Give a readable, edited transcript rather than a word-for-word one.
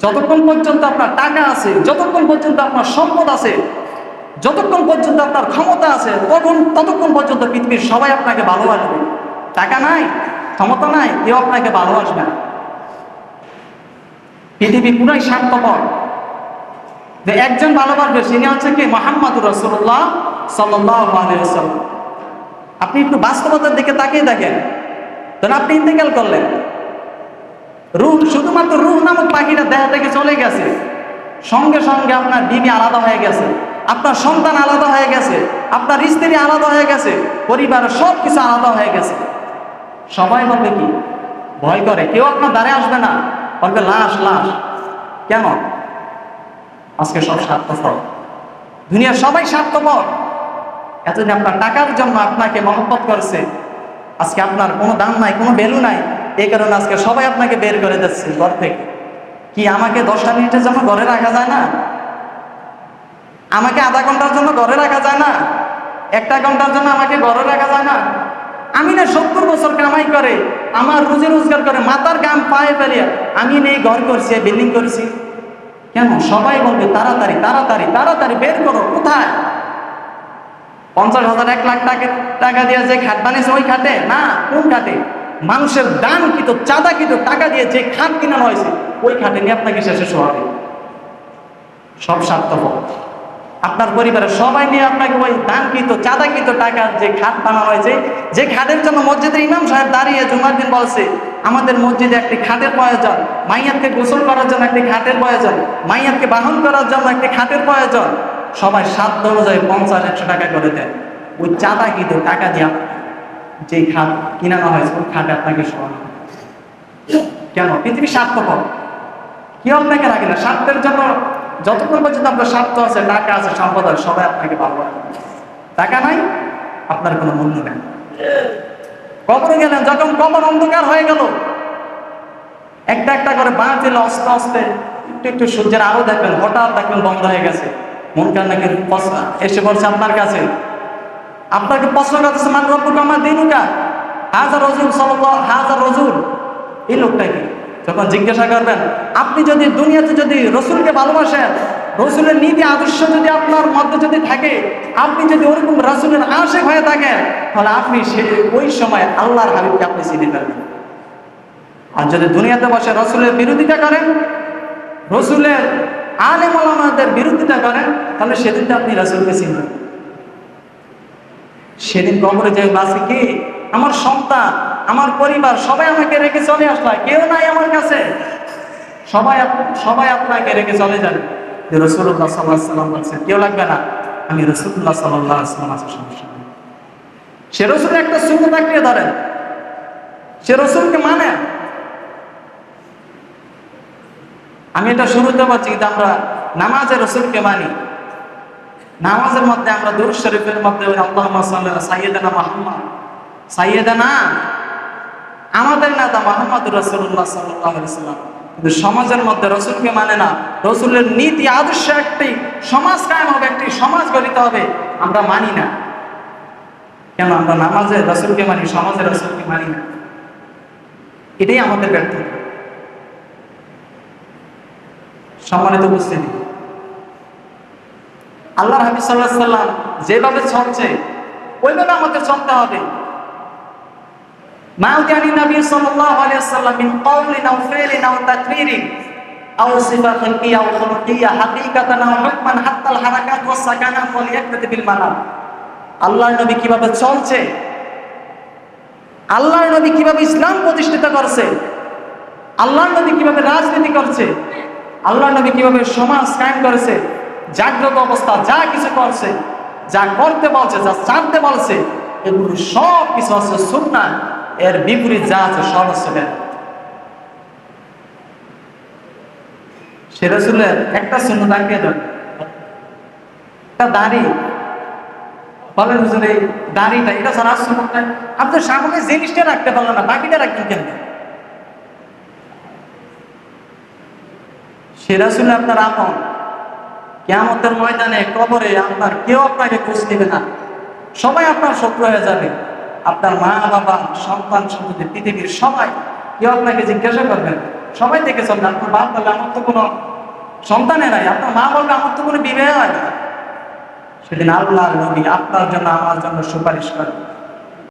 যতক্ষণ পর্যন্ত আপনার টাকা আছে, যতক্ষণ পর্যন্ত আপনার সম্পদ আছে, যতক্ষণ পর্যন্ত আপনার ক্ষমতা আছে, ততক্ষণ পর্যন্ত পৃথিবীর সবাই আপনাকে ভালোবাসবে। টাকা নাই, ক্ষমতা নাই, কেউ আপনাকে ভালোবাসবে না। পৃথিবী পুরাই স্বার্থপর। যে একজন ভালোবাসবে, তিনি হচ্ছে কি? মুহাম্মদুর রাসূলুল্লাহ সাল্লাল্লাহু আলাইহি ওয়াসাল্লাম। আপনি একটু বাস্তবতার দিকে তাকিয়ে দেখেন। তখন আপনি ইন্তেকাল করলেন, রূহ, শুধুমাত্র রূহ নামক পাখিটা দেহ থেকে চলে গেছে, সঙ্গে সঙ্গে আপনার বিবি আলাদা হয়ে গেছে, আপনার সন্তান আলাদা হয়ে গেছে, আপনার স্ত্রী আলাদা হয়ে গেছে, পরিবারের সব কিছু আলাদা হয়ে গেছে। সবাই বলবে কি? ভয় করে, কেউ আপনার দ্বারে আসবে না, বলবে লাশ লাশ। কেন? আজকে সব স্বার্থপর, দুনিয়ার সবাই স্বার্থপর। এতদিন আপনার টাকার জন্য আপনাকে মহব্বত করছে, আজকে আপনার কোনো দাম নাই, কোনো ভ্যালু নাই। এই কারণে আজকে সবাই আপনাকে বের করে দিচ্ছে ঘর থেকে। কি আমাকে 10টা মিনিটের জন্য ঘরে রাখা যায় না? আমাকে আধা ঘন্টার জন্য ঘরে রাখা যায় না? 1 ঘন্টার জন্য আমাকে ঘরে রাখা যায় না? আমি না 70 বছর কামাই করে, আমার রুজি রোজগার করে, মাথার গাম পায়ে ফেলিয়া আমি নেই ঘর করছি, বিল্ডিং করছি। কেন? সবাই বলবে তাড়াতাড়ি তাড়াতাড়ি তাড়াতাড়ি বের করো। কোথায়? 50,000 1 লাখ টাকা দিয়ে যে খাট বানিয়েছে ওই খাটে না? কোন খাটে? মানুষের দানকৃত চাঁদাকৃত টাকা দিয়ে যে খাট কিনানো হয়েছে ওই খাটে নিয়ে আপনাকে শেষে শোয়াবে। সব স্বার্থপর। আপনার পরিবারের সবাই নিয়ে আপনাকে ওই দানকৃত চাঁদাকৃত টাকা যে খাট বানানো হয়েছে, যে খাটের জন্য মসজিদের ইমাম সাহেব দাঁড়িয়ে জুমার দিন বলছে আমাদের মসজিদে একটি খাটের প্রয়োজন, মাইয়াতকে গোসল করার জন্য একটি খাটের প্রয়োজন, মাইয়াতকে বাহন করার জন্য একটি খাটের প্রয়োজন। সবাই সাধ্য অনুযায়ী 50-100 টাকা করে দেন। ওই চাঁদাকৃত টাকা দিয়ে যে খাট কিনানো হয়েছে ওই খাটে আপনাকে শোয়ানো। কেন? পৃথিবী স্বার্থপর, কেউ আপনাকে রাখে না। স্বার্থের জন্য যতক্ষণ পর্যন্ত আপনার স্বার্থ আছে, টাকা আছে, সম্পদ আছে, সবাই আপনাকে ভালোবাসে। টাকা নাই, আপনার কোনো মূল্য নেই। কবরে গেলেন, যখন কবর অন্ধকার হয়ে গেল, একটা একটা করে বাঁ দিল, আস্তে আস্তে একটু একটু সূর্যের আলো দেখবেন, হঠাৎ দেখবেন বন্ধ হয়ে গেছে। মনকার নাকি এসে পড়ছে আপনার কাছে, আপনাকে প্রশ্ন করতেছে মান রব্বুকা মা দীনুকা হাযা রাজূল সাল্লাল্লাহু হাযা রাজূল। এই লোকটা কি? যখন জিজ্ঞাসা করবেন, আপনি যদি দুনিয়াতে যদি রসুলকে ভালোবাসেন, রসুলের নীতি আদর্শ যদি আপনার মধ্যে যদি থাকে, আপনি যদি ওরকম রসুলের আশিক হয়ে থাকেন, তাহলে আপনি ওই সময় আল্লাহর হাবিবকে আপনি চিনে ফেলবেন। আর যদি দুনিয়াতে বসে রসুলের বিরোধিতা করেন, রসুলের আলেম ওলামাদের বিরোধিতা করেন, তাহলে সেদিন তো আপনি রসুলকে চিনবেন। সেদিন কবরে যে বাঁচে কি? আমার সন্তান, আমার পরিবার, সবাই আমাকে রেখে চলে আসলো, কেউ নাই আমার কাছে, সবাই আপনাকে রেখে চলে যান। রাসূলুল্লাহ সাল্লাল্লাহু আলাইহি ওয়াসাল্লাম বলছেন কেউ লাগবে না, আমি রাসূলুল্লাহ সাল্লাল্লাহু আলাইহি ওয়াসাল্লাম আছে, সমস্যা নেই। সে রসুলের একটা সুন্নাত আঁকড়িয়ে ধরেন, সে রসুলকে মানে। আমি এটা শুরুতে বলছি, কিন্তু আমরা নামাজে রসুলকে মানি। নামাজের মধ্যে আমরা দুরূদ শরীফের মধ্যে আল্লাহুম্মা সাল্লি আলা সাইয়্যিদিনা মুহাম্মদ, সাইয়্যিদিনা আমাদের নেতা মুহাম্মদুর রাসূলুল্লাহ সাল্লাল্লাহু আলাইহি ওয়াসাল্লাম, কিন্তু সমাজের মধ্যে রসুলকে মানে না। রসুলের নীতি আদর্শ একটি সমাজ কায়েম হবে, একটি সমাজ গঠিত হবে, আমরা মানি না। কেন? আমরা নামাজে রসুলকে মানি, সমাজে রসুলকে মানি না। এটাই আমাদের ব্যর্থতা। সম্মানিত উপস্থিতি, আল্লাহর হাবিব সাল্লাল্লাহু আলাইহি ওয়াসাল্লাম যেভাবে চলছে ওইভাবে আমাদের চলতে হবে। মা উতিয়ানি নবী সাল্লাল্লাহু আলাইহি ওয়াসাল্লাম মিন কওলিন আও ফি'লিন আও তাকরীরিন আও সিফাতিন আও খুলুকিয়া হাকীকাতান আও হুকমান হাত্তাল হারাকাত ওয়াস সাকানাত ওয়াল ইয়াকতাতি বিল মানাম। আল্লাহর নবী কিভাবে চলছে, আল্লাহর নবী কিভাবে ইসলাম প্রতিষ্ঠিত করছে, আল্লাহর নবী কিভাবে রাজনীতি করছে, আল্লাহর নবী কিভাবে সমাজ কায়েম করেছে, জাগ্রত অবস্থা যা কিছু করছে, যা করতে বলছে, যা ছাড়তে বলছে, এগুলো সব কিছু হচ্ছে সুন্নাহ। এর বিপরীত যা আছে সব হচ্ছে বেদাত। সে রাসূলের একটা সুন্নাত আঁকড়িয়ে ধরেন, একটা দাড়ি, বলেন হুজুর এই দাড়িটা এটা ছাড়া সুন্নাত নাই। আপনি সামনে জিনিসটা রাখতে পারলেন না, বাকিটা রাখবেন কেন? সে রাসূল আপনার আপন। কিয়ামতের ময়দানে কবরে আপনার কেউ আপনাকে খোঁজ নেবে না, সবাই আপনার শত্রু হয়ে যাবে। আপনার মা বাবা, সন্তান সন্ততি, পৃথিবীর সবাই কেউ আপনাকে জিজ্ঞাসা করবেন সবাই দেখেছেন না, আপনার বাপ বলবে আমার তো কোনো সন্তানে নাই, আপনার মা বলবে আমার তো কোনো বিবাহ হয় না। সেদিন আল্লাহর নবী আপনার জন্য আমার জন্য সুপারিশ করে।